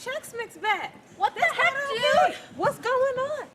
Chex Mix back. What the heck, dude? What's going on?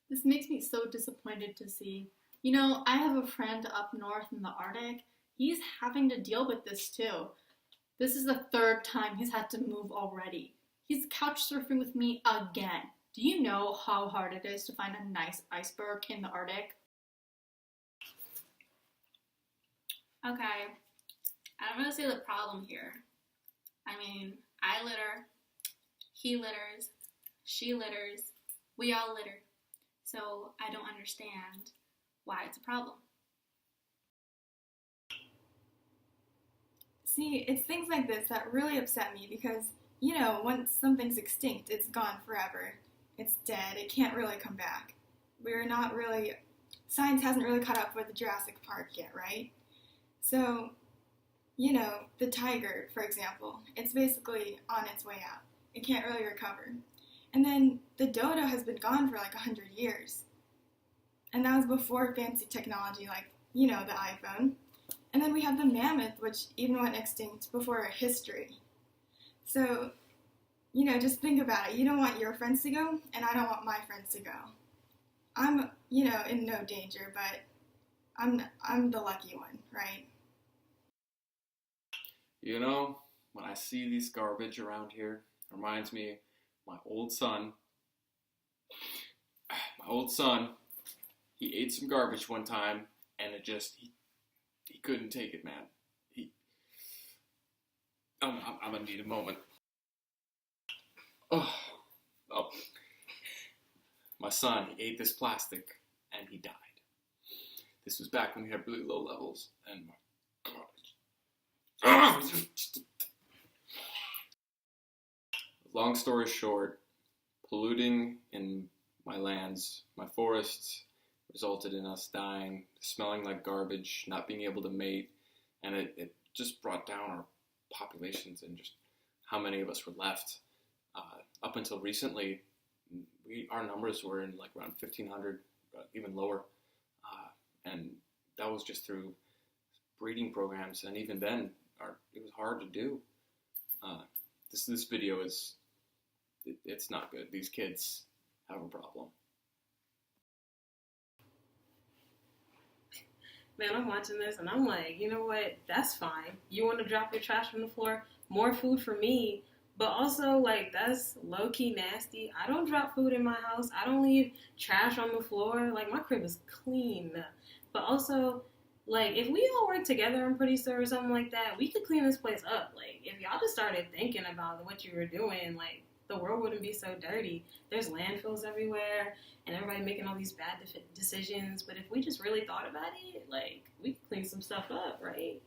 This makes me so disappointed to see. You know, I have a friend up north in the Arctic. He's having to deal with this too. This is the third time he's had to move already. He's couch surfing with me again. Do you know how hard it is to find a nice iceberg in the Arctic? Okay, I don't really see the problem here. I mean, I litter, he litters, she litters, we all litter. So I don't understand why it's a problem. See, it's things like this that really upset me because, you know, once something's extinct, it's gone forever. It's dead. It can't really come back. We're not really, science hasn't really caught up with the Jurassic Park yet, right? So, you know, the tiger, for example, it's basically on its way out. It can't really recover. And then the dodo has been gone for like 100 years. And that was before fancy technology like, you know, the iPhone. And then we have the mammoth, which even went extinct before history. So, you know, just think about it. You don't want your friends to go, and I don't want my friends to go. I'm, you know, in no danger, but I'm the lucky one, right? You know, when I see these garbage around here, it reminds me of my old son. My old son, he ate some garbage one time, and it just, he couldn't take it, man. I'm gonna need a moment. Oh, my son, he ate this plastic, and he died. This was back when we had really low levels, and my God. Long story short, polluting in my lands, my forests, resulted in us dying, smelling like garbage, not being able to mate, and it just brought down our populations and just how many of us were left. Up until recently, our numbers were in like around 1,500, even lower, and that was just through breeding programs, and even then, it was hard to do. This video is, it's not good. These kids have a problem. Man, I'm watching this and I'm like, you know what? That's fine. You want to drop your trash on the floor? More food for me. But also, like, that's low-key nasty. I don't drop food in my house. I don't leave trash on the floor. Like, my crib is clean. But also, like, if we all work together, I'm pretty sure, or something like that, we could clean this place up. Like, if y'all just started thinking about what you were doing, like, the world wouldn't be so dirty. There's landfills everywhere, and everybody making all these bad decisions. But if we just really thought about it, like, we could clean some stuff up, right?